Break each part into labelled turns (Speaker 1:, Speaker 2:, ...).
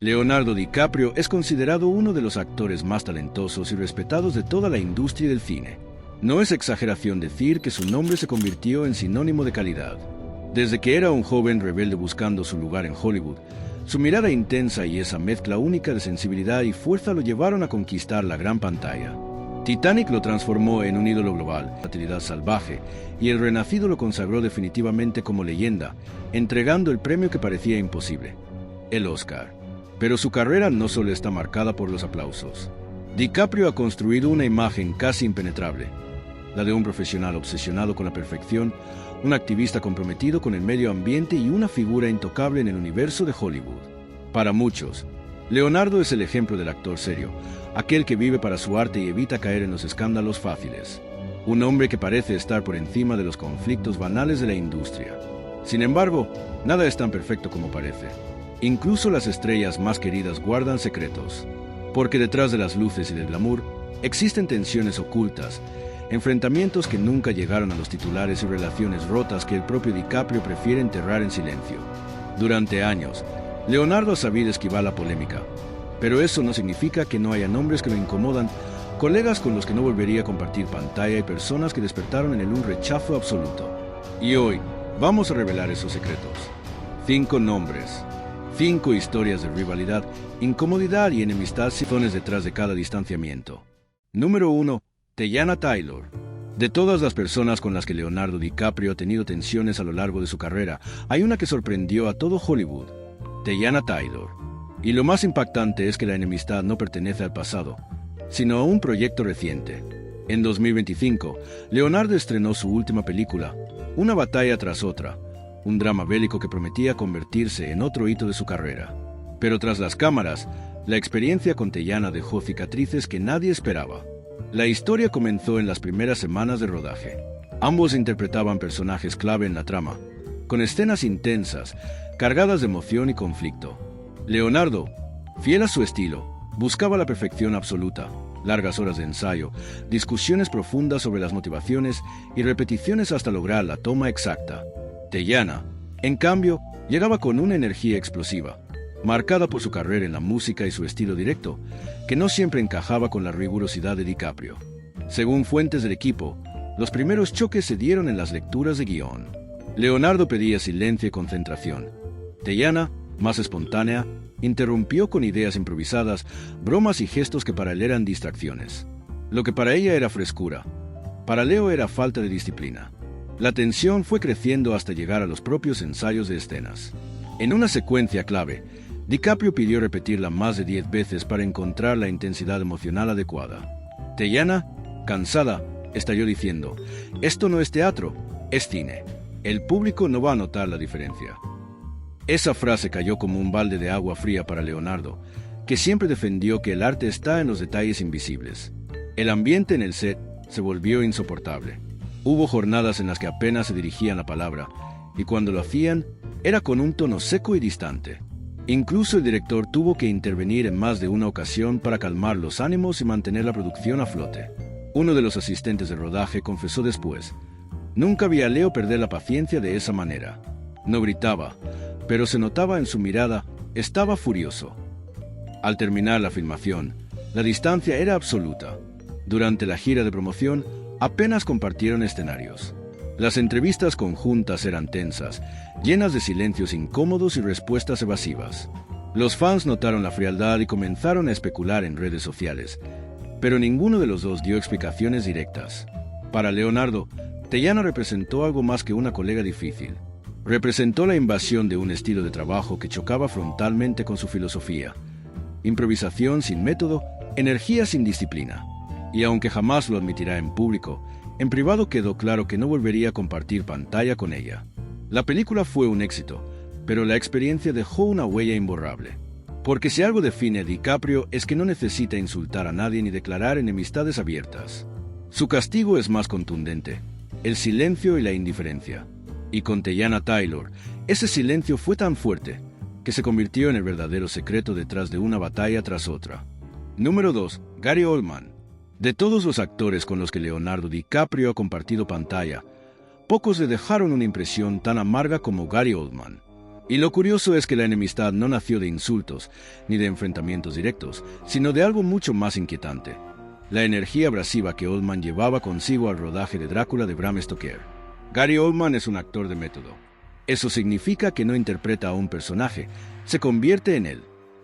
Speaker 1: Leonardo DiCaprio es considerado uno de los actores más talentosos y respetados de toda la industria del cine. No es exageración decir que su nombre se convirtió en sinónimo de calidad. Desde que era un joven rebelde buscando su lugar en Hollywood, su mirada intensa y esa mezcla única de sensibilidad y fuerza lo llevaron a conquistar la gran pantalla. Titanic lo transformó en un ídolo global, volatilidad salvaje, y El Renacido lo consagró definitivamente como leyenda, entregando el premio que parecía imposible, el Oscar. Pero su carrera no solo está marcada por los aplausos. DiCaprio ha construido una imagen casi impenetrable, la de un profesional obsesionado con la perfección, un activista comprometido con el medio ambiente y una figura intocable en el universo de Hollywood. Para muchos, Leonardo es el ejemplo del actor serio, aquel que vive para su arte y evita caer en los escándalos fáciles. Un hombre que parece estar por encima de los conflictos banales de la industria. Sin embargo, nada es tan perfecto como parece. Incluso las estrellas más queridas guardan secretos. Porque detrás de las luces y del glamour, existen tensiones ocultas, enfrentamientos que nunca llegaron a los titulares y relaciones rotas que el propio DiCaprio prefiere enterrar en silencio. Durante años, Leonardo ha sabido esquivar la polémica, pero eso no significa que no haya nombres que lo incomodan, colegas con los que no volvería a compartir pantalla y personas que despertaron en él un rechazo absoluto. Y hoy, vamos a revelar esos secretos. 5 nombres, 5 historias de rivalidad, incomodidad y enemistad sifones detrás de cada distanciamiento. Número 1. Teyana Taylor. De todas las personas con las que Leonardo DiCaprio ha tenido tensiones a lo largo de su carrera, hay una que sorprendió a todo Hollywood: Teyana Taylor. Y lo más impactante es que la enemistad no pertenece al pasado, sino a un proyecto reciente. En 2025, Leonardo estrenó su última película, Una batalla tras otra, un drama bélico que prometía convertirse en otro hito de su carrera. Pero tras las cámaras, la experiencia con Teyana dejó cicatrices que nadie esperaba. La historia comenzó en las primeras semanas de rodaje. Ambos interpretaban personajes clave en la trama, con escenas intensas, cargadas de emoción y conflicto. Leonardo, fiel a su estilo, buscaba la perfección absoluta, largas horas de ensayo, discusiones profundas sobre las motivaciones y repeticiones hasta lograr la toma exacta. Teyana, en cambio, llegaba con una energía explosiva, marcada por su carrera en la música y su estilo directo, que no siempre encajaba con la rigurosidad de DiCaprio. Según fuentes del equipo, los primeros choques se dieron en las lecturas de guión. Leonardo pedía silencio y concentración. Teyana, más espontánea, interrumpió con ideas improvisadas, bromas y gestos que para él eran distracciones. Lo que para ella era frescura, para Leo era falta de disciplina. La tensión fue creciendo hasta llegar a los propios ensayos de escenas. En una secuencia clave, DiCaprio pidió repetirla más de 10 veces para encontrar la intensidad emocional adecuada. Teyana, cansada, estalló diciendo: «Esto no es teatro, es cine. El público no va a notar la diferencia». Esa frase cayó como un balde de agua fría para Leonardo, que siempre defendió que el arte está en los detalles invisibles. El ambiente en el set se volvió insoportable. Hubo jornadas en las que apenas se dirigían la palabra, y cuando lo hacían, era con un tono seco y distante. Incluso el director tuvo que intervenir en más de una ocasión para calmar los ánimos y mantener la producción a flote. Uno de los asistentes de rodaje confesó después: «Nunca vi a Leo perder la paciencia de esa manera. No gritaba, pero se notaba en su mirada, estaba furioso». Al terminar la filmación, la distancia era absoluta. Durante la gira de promoción, apenas compartieron escenarios. Las entrevistas conjuntas eran tensas, llenas de silencios incómodos y respuestas evasivas. Los fans notaron la frialdad y comenzaron a especular en redes sociales, pero ninguno de los dos dio explicaciones directas. Para Leonardo, Teyana representó algo más que una colega difícil. Representó la invasión de un estilo de trabajo que chocaba frontalmente con su filosofía. Improvisación sin método, energía sin disciplina. Y aunque jamás lo admitirá en público, en privado quedó claro que no volvería a compartir pantalla con ella. La película fue un éxito, pero la experiencia dejó una huella imborrable. Porque si algo define a DiCaprio es que no necesita insultar a nadie ni declarar enemistades abiertas. Su castigo es más contundente: el silencio y la indiferencia. Y con Teyana Taylor, ese silencio fue tan fuerte que se convirtió en el verdadero secreto detrás de Una batalla tras otra. Número 2. Gary Oldman. De todos los actores con los que Leonardo DiCaprio ha compartido pantalla, pocos le dejaron una impresión tan amarga como Gary Oldman. Y lo curioso es que la enemistad no nació de insultos ni de enfrentamientos directos, sino de algo mucho más inquietante: la energía abrasiva que Oldman llevaba consigo al rodaje de Drácula de Bram Stoker. Gary Oldman es un actor de método. Eso significa que no interpreta a un personaje, se convierte en él.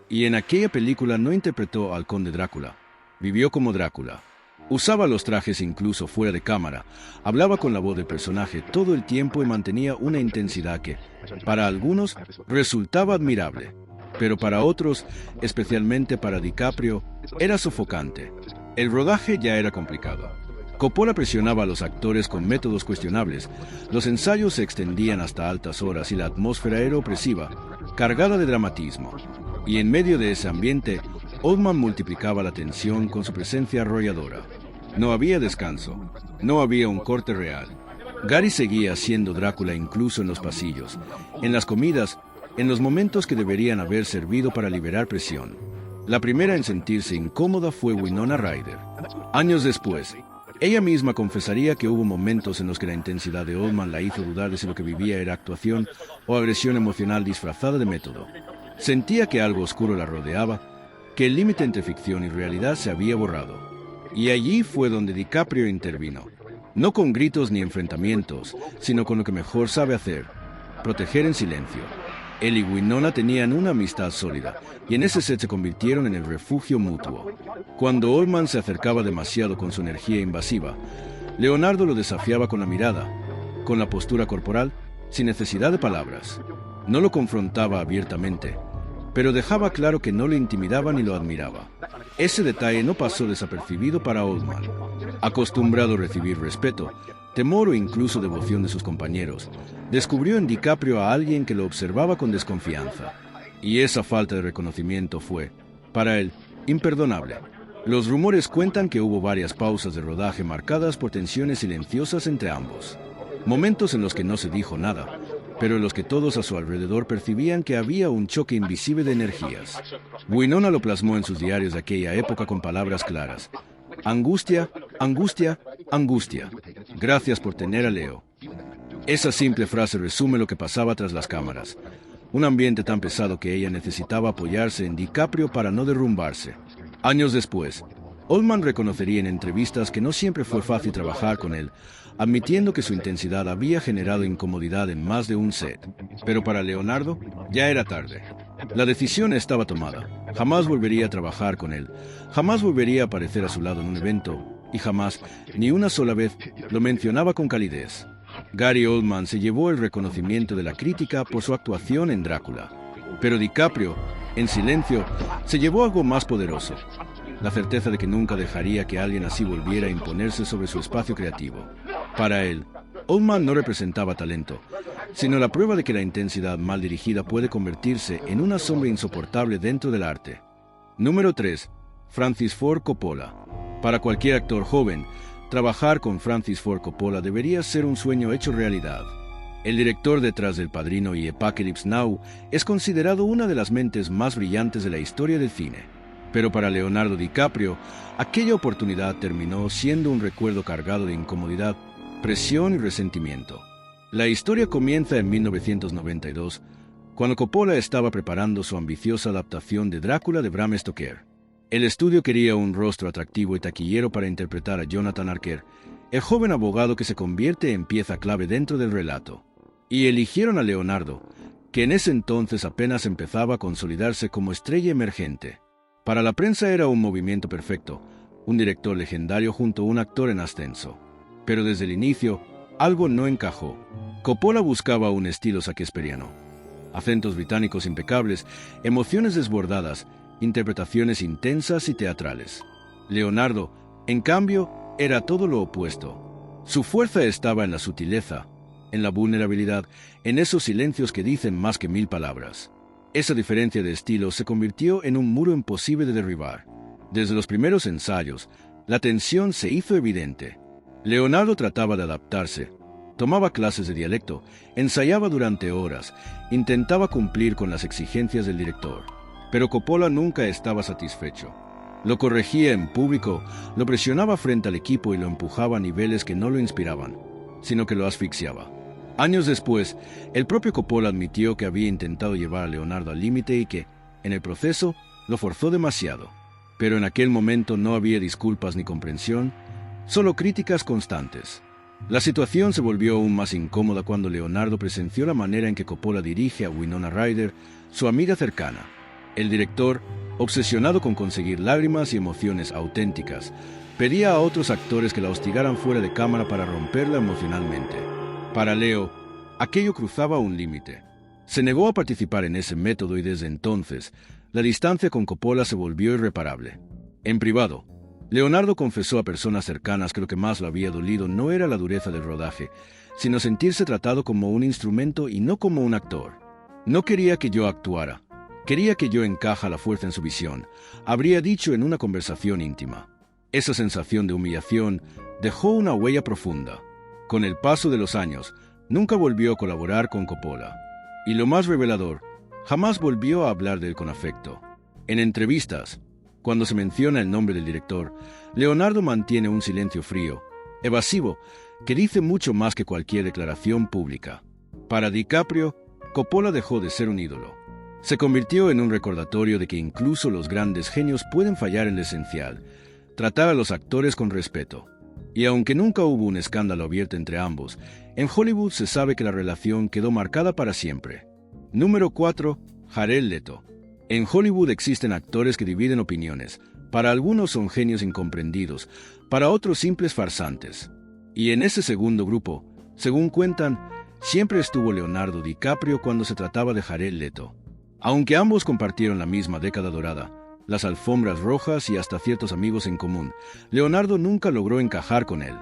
Speaker 1: Y en aquella película no interpretó al conde Drácula, vivió como Drácula. Usaba los trajes incluso fuera de cámara, hablaba con la voz del personaje todo el tiempo y mantenía una intensidad que, para algunos, resultaba admirable, pero para otros, especialmente para DiCaprio, era sofocante. El rodaje ya era complicado. Coppola presionaba a los actores con métodos cuestionables, los ensayos se extendían hasta altas horas y la atmósfera era opresiva, cargada de dramatismo. Y en medio de ese ambiente, Oldman multiplicaba la tensión con su presencia arrolladora. No había descanso, no había un corte real. Gary seguía siendo Drácula incluso en los pasillos, en las comidas, en los momentos que deberían haber servido para liberar presión. La primera en sentirse incómoda fue Winona Ryder. Años después, ella misma confesaría que hubo momentos en los que la intensidad de Oldman la hizo dudar de si lo que vivía era actuación o agresión emocional disfrazada de método. Sentía que algo oscuro la rodeaba, que el límite entre ficción y realidad se había borrado. Y allí fue donde DiCaprio intervino. No con gritos ni enfrentamientos, sino con lo que mejor sabe hacer: proteger en silencio. Él y Winona tenían una amistad sólida, y en ese set se convirtieron en el refugio mutuo. Cuando Oldman se acercaba demasiado con su energía invasiva, Leonardo lo desafiaba con la mirada, con la postura corporal, sin necesidad de palabras. No lo confrontaba abiertamente, pero dejaba claro que no le intimidaba ni lo admiraba. Ese detalle no pasó desapercibido para Oldman. Acostumbrado a recibir respeto, temor o incluso devoción de sus compañeros, descubrió en DiCaprio a alguien que lo observaba con desconfianza. Y esa falta de reconocimiento fue, para él, imperdonable. Los rumores cuentan que hubo varias pausas de rodaje marcadas por tensiones silenciosas entre ambos. Momentos en los que no se dijo nada, pero en los que todos a su alrededor percibían que había un choque invisible de energías. Winona lo plasmó en sus diarios de aquella época con palabras claras: angustia, angustia, angustia. Gracias por tener a Leo. Esa simple frase resume lo que pasaba tras las cámaras. Un ambiente tan pesado que ella necesitaba apoyarse en DiCaprio para no derrumbarse. Años después, Oldman reconocería en entrevistas que no siempre fue fácil trabajar con él, admitiendo que su intensidad había generado incomodidad en más de un set. Pero para Leonardo, ya era tarde. La decisión estaba tomada. Jamás volvería a trabajar con él, jamás volvería a aparecer a su lado en un evento, y jamás, ni una sola vez, lo mencionaba con calidez. Gary Oldman se llevó el reconocimiento de la crítica por su actuación en Drácula. Pero DiCaprio, en silencio, se llevó algo más poderoso: la certeza de que nunca dejaría que alguien así volviera a imponerse sobre su espacio creativo. Para él, Oldman no representaba talento, sino la prueba de que la intensidad mal dirigida puede convertirse en una sombra insoportable dentro del arte. Número 3. Francis Ford Coppola. Para cualquier actor joven, trabajar con Francis Ford Coppola debería ser un sueño hecho realidad. El director detrás del Padrino y Apocalypse Now es considerado una de las mentes más brillantes de la historia del cine. Pero para Leonardo DiCaprio, aquella oportunidad terminó siendo un recuerdo cargado de incomodidad, presión y resentimiento. La historia comienza en 1992, cuando Coppola estaba preparando su ambiciosa adaptación de Drácula de Bram Stoker. El estudio quería un rostro atractivo y taquillero para interpretar a Jonathan Archer, el joven abogado que se convierte en pieza clave dentro del relato. Y eligieron a Leonardo, que en ese entonces apenas empezaba a consolidarse como estrella emergente. Para la prensa era un movimiento perfecto, un director legendario junto a un actor en ascenso. Pero desde el inicio, algo no encajó. Coppola buscaba un estilo shakespeariano: acentos británicos impecables, emociones desbordadas, interpretaciones intensas y teatrales. Leonardo, en cambio, era todo lo opuesto. Su fuerza estaba en la sutileza, en la vulnerabilidad, en esos silencios que dicen más que 1000 palabras. Esa diferencia de estilo se convirtió en un muro imposible de derribar. Desde los primeros ensayos, la tensión se hizo evidente. Leonardo trataba de adaptarse, tomaba clases de dialecto, ensayaba durante horas, intentaba cumplir con las exigencias del director. Pero Coppola nunca estaba satisfecho. Lo corregía en público, lo presionaba frente al equipo y lo empujaba a niveles que no lo inspiraban, sino que lo asfixiaba. Años después, el propio Coppola admitió que había intentado llevar a Leonardo al límite y que, en el proceso, lo forzó demasiado. Pero en aquel momento no había disculpas ni comprensión, solo críticas constantes. La situación se volvió aún más incómoda cuando Leonardo presenció la manera en que Coppola dirige a Winona Ryder, su amiga cercana. El director, obsesionado con conseguir lágrimas y emociones auténticas, pedía a otros actores que la hostigaran fuera de cámara para romperla emocionalmente. Para Leo, aquello cruzaba un límite. Se negó a participar en ese método y desde entonces, la distancia con Coppola se volvió irreparable. En privado, Leonardo confesó a personas cercanas que lo que más le había dolido no era la dureza del rodaje, sino sentirse tratado como un instrumento y no como un actor. No quería que yo actuara, quería que yo encaja la fuerza en su visión, habría dicho en una conversación íntima. Esa sensación de humillación dejó una huella profunda. Con el paso de los años, nunca volvió a colaborar con Coppola. Y lo más revelador, jamás volvió a hablar de él con afecto. En entrevistas, cuando se menciona el nombre del director, Leonardo mantiene un silencio frío, evasivo, que dice mucho más que cualquier declaración pública. Para DiCaprio, Coppola dejó de ser un ídolo. Se convirtió en un recordatorio de que incluso los grandes genios pueden fallar en lo esencial, tratar a los actores con respeto. Y aunque nunca hubo un escándalo abierto entre ambos, en Hollywood se sabe que la relación quedó marcada para siempre. Número 4. Jared Leto. En Hollywood existen actores que dividen opiniones. Para algunos son genios incomprendidos, para otros simples farsantes. Y en ese segundo grupo, según cuentan, siempre estuvo Leonardo DiCaprio cuando se trataba de Jared Leto. Aunque ambos compartieron la misma década dorada, las alfombras rojas y hasta ciertos amigos en común, Leonardo nunca logró encajar con él.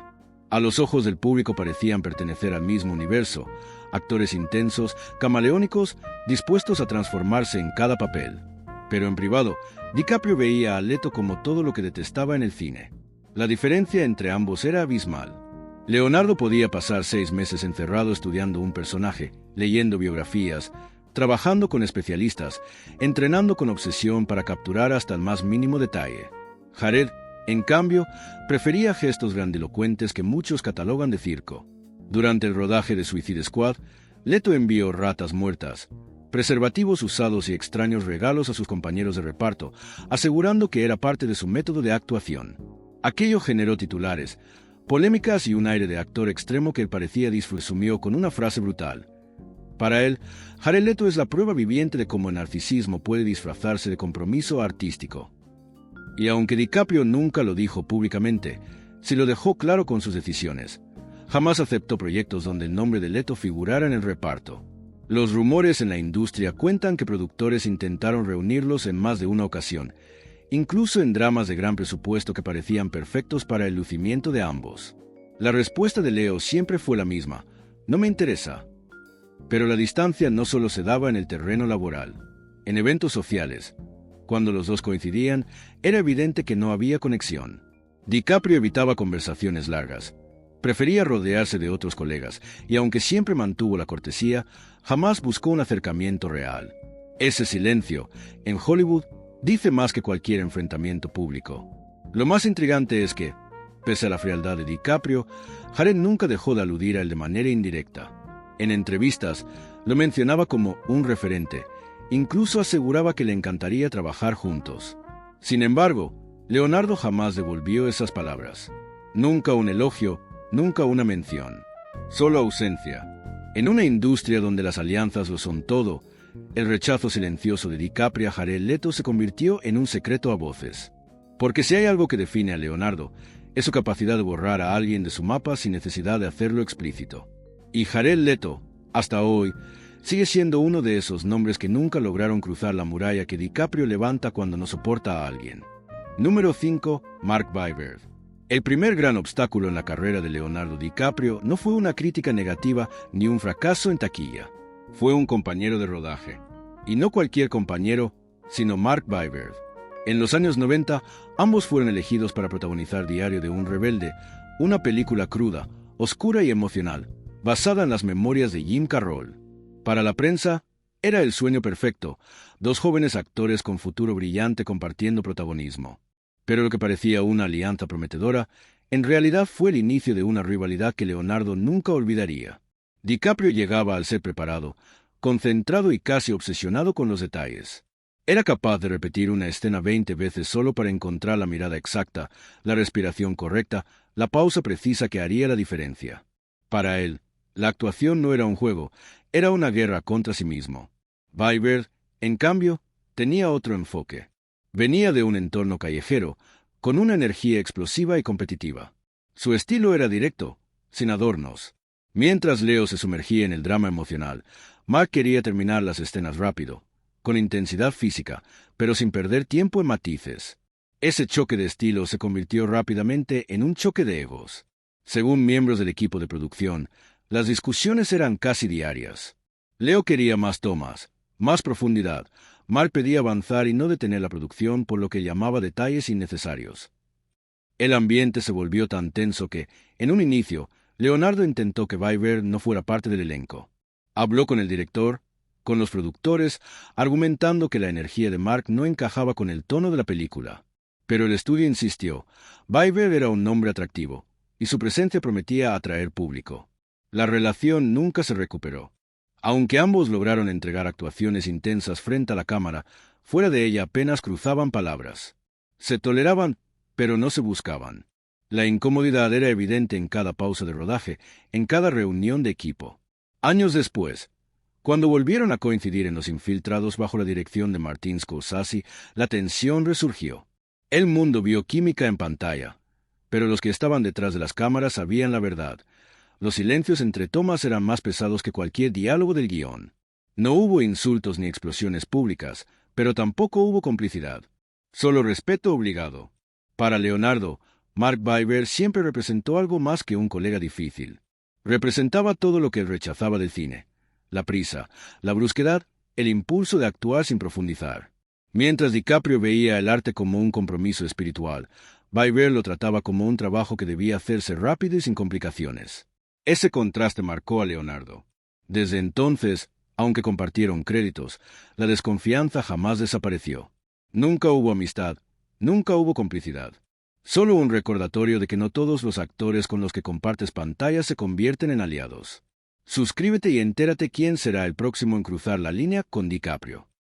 Speaker 1: A los ojos del público parecían pertenecer al mismo universo, actores intensos, camaleónicos, dispuestos a transformarse en cada papel. Pero en privado, DiCaprio veía a Leto como todo lo que detestaba en el cine. La diferencia entre ambos era abismal. Leonardo podía pasar 6 meses encerrado estudiando un personaje, leyendo biografías, trabajando con especialistas, entrenando con obsesión para capturar hasta el más mínimo detalle. Jared, en cambio, prefería gestos grandilocuentes que muchos catalogan de circo. Durante el rodaje de Suicide Squad, Leto envió ratas muertas, preservativos usados y extraños regalos a sus compañeros de reparto, asegurando que era parte de su método de actuación. Aquello generó titulares, polémicas y un aire de actor extremo que él parecía disfrusumió con una frase brutal. Para él, Jared Leto es la prueba viviente de cómo el narcisismo puede disfrazarse de compromiso artístico. Y aunque DiCaprio nunca lo dijo públicamente, sí lo dejó claro con sus decisiones. Jamás aceptó proyectos donde el nombre de Leto figurara en el reparto. Los rumores en la industria cuentan que productores intentaron reunirlos en más de una ocasión, incluso en dramas de gran presupuesto que parecían perfectos para el lucimiento de ambos. La respuesta de Leo siempre fue la misma: no me interesa. Pero la distancia no solo se daba en el terreno laboral. En eventos sociales, cuando los dos coincidían, era evidente que no había conexión. DiCaprio evitaba conversaciones largas. Prefería rodearse de otros colegas, y aunque siempre mantuvo la cortesía, jamás buscó un acercamiento real. Ese silencio, en Hollywood, dice más que cualquier enfrentamiento público. Lo más intrigante es que, pese a la frialdad de DiCaprio, Jared nunca dejó de aludir a él de manera indirecta. En entrevistas, lo mencionaba como un referente, incluso aseguraba que le encantaría trabajar juntos. Sin embargo, Leonardo jamás devolvió esas palabras. Nunca un elogio, nunca una mención. Solo ausencia. En una industria donde las alianzas lo son todo, el rechazo silencioso de DiCaprio a Jared Leto se convirtió en un secreto a voces. Porque si hay algo que define a Leonardo, es su capacidad de borrar a alguien de su mapa sin necesidad de hacerlo explícito. Y Jared Leto, hasta hoy, sigue siendo uno de esos nombres que nunca lograron cruzar la muralla que DiCaprio levanta cuando no soporta a alguien. Número 5. Mark Wahlberg. El primer gran obstáculo en la carrera de Leonardo DiCaprio no fue una crítica negativa ni un fracaso en taquilla. Fue un compañero de rodaje. Y no cualquier compañero, sino Mark Wahlberg. En los años 90, ambos fueron elegidos para protagonizar Diario de un rebelde, una película cruda, oscura y emocional, basada en las memorias de Jim Carroll. Para la prensa, era el sueño perfecto, dos jóvenes actores con futuro brillante compartiendo protagonismo. Pero lo que parecía una alianza prometedora, en realidad fue el inicio de una rivalidad que Leonardo nunca olvidaría. DiCaprio llegaba al ser preparado, concentrado y casi obsesionado con los detalles. Era capaz de repetir una escena 20 veces solo para encontrar la mirada exacta, la respiración correcta, la pausa precisa que haría la diferencia. Para él, la actuación no era un juego, era una guerra contra sí mismo. Weber, en cambio, tenía otro enfoque. Venía de un entorno callejero, con una energía explosiva y competitiva. Su estilo era directo, sin adornos. Mientras Leo se sumergía en el drama emocional, Mark quería terminar las escenas rápido, con intensidad física, pero sin perder tiempo en matices. Ese choque de estilo se convirtió rápidamente en un choque de egos. Según miembros del equipo de producción, las discusiones eran casi diarias. Leo quería más tomas, más profundidad. Mark pedía avanzar y no detener la producción por lo que llamaba detalles innecesarios. El ambiente se volvió tan tenso que, en un inicio, Leonardo intentó que Weber no fuera parte del elenco. Habló con el director, con los productores, argumentando que la energía de Mark no encajaba con el tono de la película. Pero el estudio insistió. Weber era un hombre atractivo, y su presencia prometía atraer público. La relación nunca se recuperó. Aunque ambos lograron entregar actuaciones intensas frente a la cámara, fuera de ella apenas cruzaban palabras. Se toleraban, pero no se buscaban. La incomodidad era evidente en cada pausa de rodaje, en cada reunión de equipo. Años después, cuando volvieron a coincidir en Los Infiltrados bajo la dirección de Martin Scorsese, la tensión resurgió. El mundo vio química en pantalla, pero los que estaban detrás de las cámaras sabían la verdad. Los silencios entre tomas eran más pesados que cualquier diálogo del guión. No hubo insultos ni explosiones públicas, pero tampoco hubo complicidad. Solo respeto obligado. Para Leonardo, Mark Weber siempre representó algo más que un colega difícil. Representaba todo lo que él rechazaba del cine. La prisa, la brusquedad, el impulso de actuar sin profundizar. Mientras DiCaprio veía el arte como un compromiso espiritual, Weber lo trataba como un trabajo que debía hacerse rápido y sin complicaciones. Ese contraste marcó a Leonardo. Desde entonces, aunque compartieron créditos, la desconfianza jamás desapareció. Nunca hubo amistad, nunca hubo complicidad. Solo un recordatorio de que no todos los actores con los que compartes pantalla se convierten en aliados. Suscríbete y entérate quién será el próximo en cruzar la línea con DiCaprio.